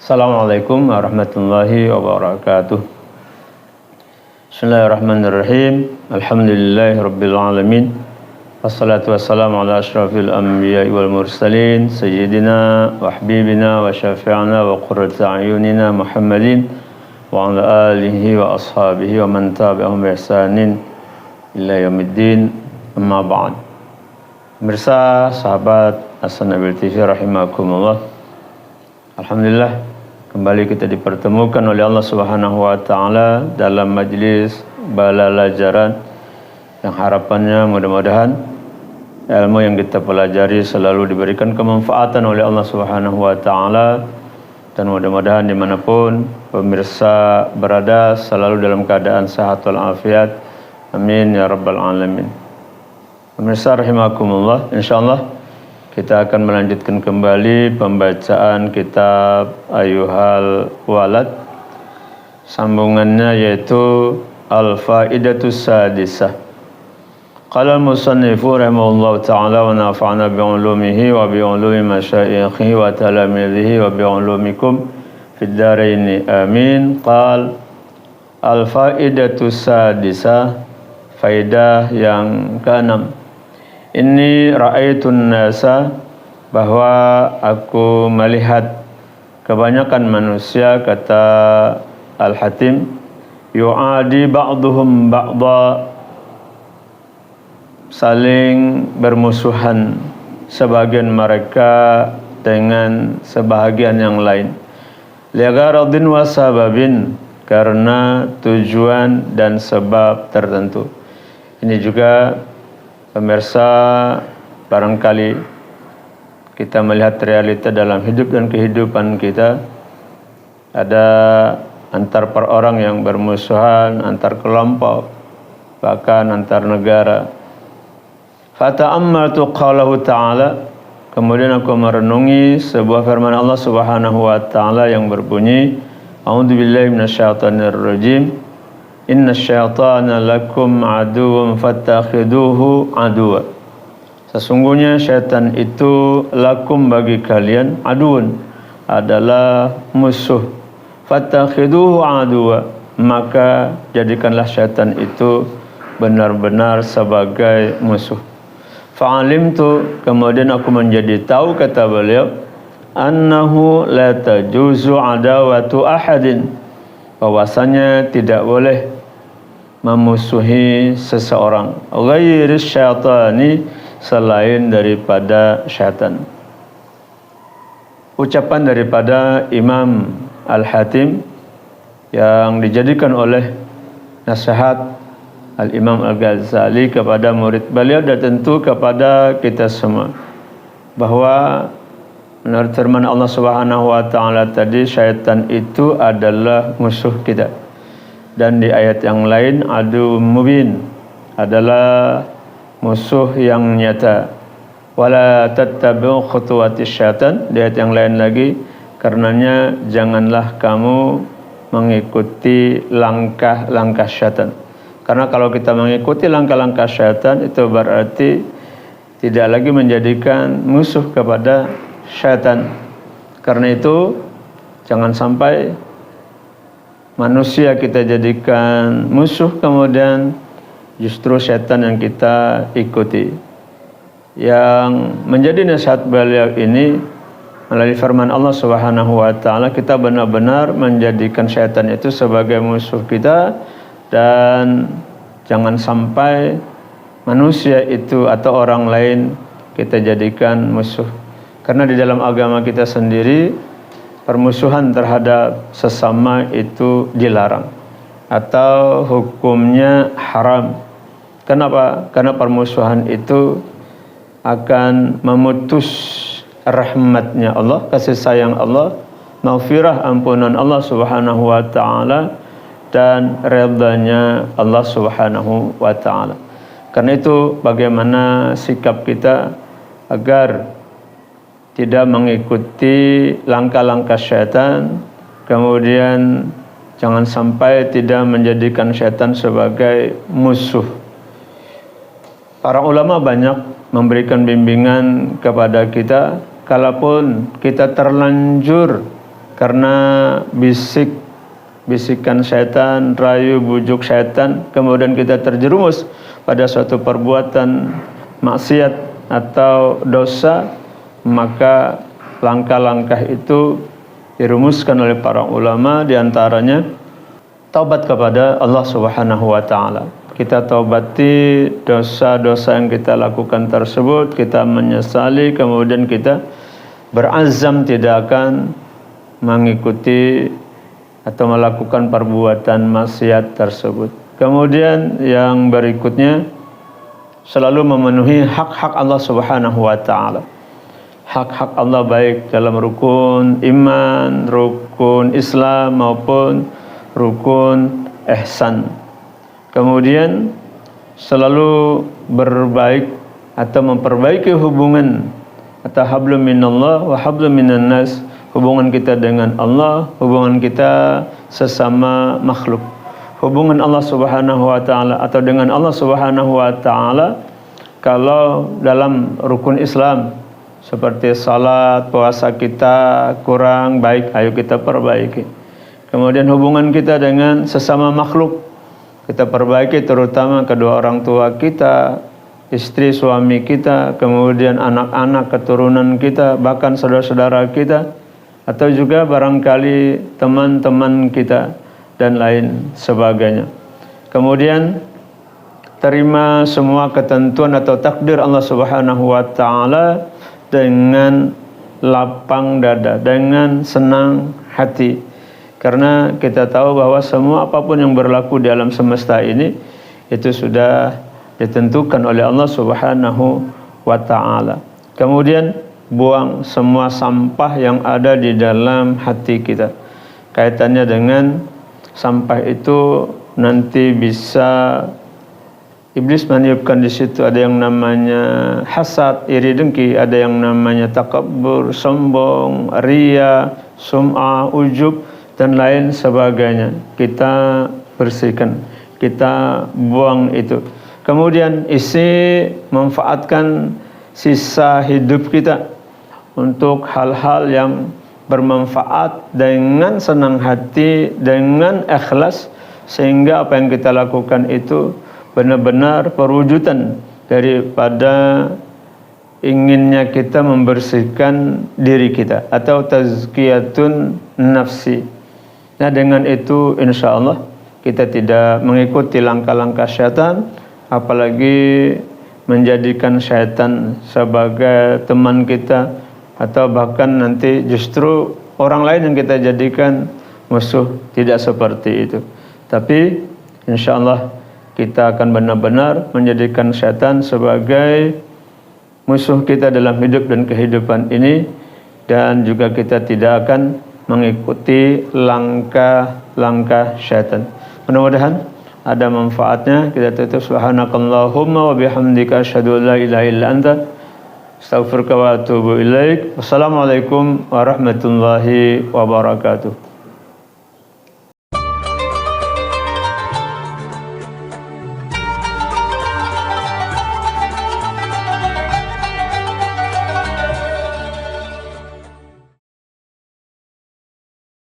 Assalamualaikum warahmatullahi wabarakatuh. Bismillahirrahmanirrahim. Alhamdulillahi rabbil alamin. Wassalatu wassalamu ala asyrafil anbiya'i wal mursalin sayyidina wa habibina wa syafi'ina wa qurrati a'yunina Muhammadin wa ala alihi wa ashabihi wa man tabi'ahum bi ihsanin ila yaumiddin. Amma ba'd. Pemirsa, sahabat As-Nabil TV rahimakumullah. Alhamdulillah, kembali kita dipertemukan oleh Allah Subhanahu wa taala dalam majlis balalajaran yang harapannya mudah-mudahan ilmu yang kita pelajari selalu diberikan kemanfaatan oleh Allah Subhanahu wa taala, dan mudah-mudahan dimanapun pemirsa berada selalu dalam keadaan sehat walafiat. Amin ya rabbal alamin. Pemirsa rahimakumullah, insyaallah kita akan melanjutkan kembali pembacaan kitab Ayyuhal Walad. Sambungannya yaitu Al-Faidatus Sadisah. Qala al-musannifu rahimahullahu ta'ala wa nafa'ana bi'ulumihi wa bi'ulumi masyayikhi wa talamidhihi wa bi'ulumikum fid dharaini amin. Qala Al-Faidatus Sadisah, faidah yang ke-6. Inni ra'aitun nasa, bahwa aku melihat kebanyakan manusia, kata Al-Hatim, yu'adi ba'duhum ba'da, saling bermusuhan sebagian mereka dengan sebahagian yang lain, ligharadin wa sababin, karena tujuan dan sebab tertentu. Ini juga pemirsa, barangkali kita melihat realita dalam hidup dan kehidupan kita. Ada antar per orang yang bermusuhan, antar kelompok, bahkan antar negara. Fata'ammaltu qawlahu ta'ala, kemudian aku merenungi sebuah firman Allah Subhanahu wa ta'ala yang berbunyi, A'udzubillahi minasyaitonir rajim. Inna syaitana lakum aduwwun fattakhiduhu aduwwa. Sesungguhnya syaitan itu lakum, bagi kalian, aduun, adalah musuh. Fattakhiduhu aduwwa, maka jadikanlah syaitan itu benar-benar sebagai musuh. Fa'alimtu, kemudian aku menjadi tahu, kata beliau, annahu la tajuzu adawatu ahadin, bahwasanya tidak boleh memusuhi seseorang, ghairis syaitani, selain daripada syaitan. Ucapan daripada Imam Al-Hatim yang dijadikan oleh nasihat Al-Imam Al-Ghazali kepada murid beliau, dan tentu kepada kita semua, bahwa menurut firman Allah Subhanahu wa taala tadi, syaitan itu adalah musuh kita. Dan di ayat yang lain, adu mubin, adalah musuh yang nyata. Wala tattabi'u khutuwatis syaitan, di ayat yang lain lagi, karenanya janganlah kamu mengikuti langkah-langkah syaitan. Karena kalau kita mengikuti langkah-langkah syaitan, itu berarti tidak lagi menjadikan musuh kepada syaitan. Karena itu jangan sampai manusia kita jadikan musuh, kemudian justru syaitan yang kita ikuti. Yang menjadi nasihat beliau ini melalui firman Allah Subhanahu wa taala, kita benar-benar menjadikan syaitan itu sebagai musuh kita, dan jangan sampai manusia itu atau orang lain kita jadikan musuh. Karena di dalam agama kita sendiri, permusuhan terhadap sesama itu dilarang atau hukumnya haram. Kenapa? Karena permusuhan itu akan memutus rahmatnya Allah, kasih sayang Allah, maghfirah, ampunan Allah Subhanahu wa taala, dan redanya Allah Subhanahu wa taala. Karena itu bagaimana sikap kita agar tidak mengikuti langkah-langkah syaitan, kemudian jangan sampai tidak menjadikan syaitan sebagai musuh. Para ulama banyak memberikan bimbingan kepada kita, kalaupun kita terlanjur karena bisikan syaitan, rayu bujuk syaitan, kemudian kita terjerumus pada suatu perbuatan maksiat atau dosa, maka langkah-langkah itu dirumuskan oleh para ulama, diantaranya taubat kepada Allah Subhanahu wa ta'ala. Kita taubati dosa-dosa yang kita lakukan tersebut, kita menyesali, kemudian kita berazam tidak akan mengikuti atau melakukan perbuatan maksiat tersebut. Kemudian yang berikutnya, selalu memenuhi hak-hak Allah Subhanahu wa ta'ala. Hak-hak Allah baik dalam rukun iman, rukun Islam maupun rukun ihsan. Kemudian selalu berbaik atau memperbaiki hubungan atau hablum minallah wa hablum minan nas, hubungan kita dengan Allah, hubungan kita sesama makhluk. Hubungan Allah Subhanahu wa ta'ala atau dengan Allah Subhanahu wa ta'ala, kalau dalam rukun Islam seperti salat, puasa kita kurang baik, ayo kita perbaiki. Kemudian hubungan kita dengan sesama makhluk kita perbaiki, terutama kedua orang tua kita, istri suami kita, kemudian anak-anak keturunan kita, bahkan saudara-saudara kita, atau juga barangkali teman-teman kita dan lain sebagainya. Kemudian terima semua ketentuan atau takdir Allah Subhanahu wa ta'ala dengan lapang dada, dengan senang hati. Karena kita tahu bahwa semua apapun yang berlaku di alam semesta ini itu sudah ditentukan oleh Allah Subhanahu wa ta'ala. Kemudian buang semua sampah yang ada di dalam hati kita. Kaitannya dengan sampah itu nanti bisa iblis meniupkan di situ, ada yang namanya hasad, iri dengki, ada yang namanya takabbur, sombong, riya, sum'ah, ujub dan lain sebagainya. Kita bersihkan, kita buang itu. Kemudian manfaatkan sisa hidup kita untuk hal-hal yang bermanfaat dengan senang hati, dengan ikhlas, sehingga apa yang kita lakukan itu benar-benar perwujudan daripada inginnya kita membersihkan diri kita atau tazkiyatun nafsi. Nah, dengan itu insya Allah kita tidak mengikuti langkah-langkah syaitan, apalagi menjadikan syaitan sebagai teman kita, atau bahkan nanti justru orang lain yang kita jadikan musuh. Tidak seperti itu. Tapi insya Allah kita akan benar-benar menjadikan syaitan sebagai musuh kita dalam hidup dan kehidupan ini, dan juga kita tidak akan mengikuti langkah-langkah syaitan. Mudah-mudahan ada manfaatnya. Kita tutup. Subhanakallahumma wa bihamdika asyhadu an la ilaha illa anta astaghfiruka wa atubu ilaik. Wassalamualaikum warahmatullahi wabarakatuh.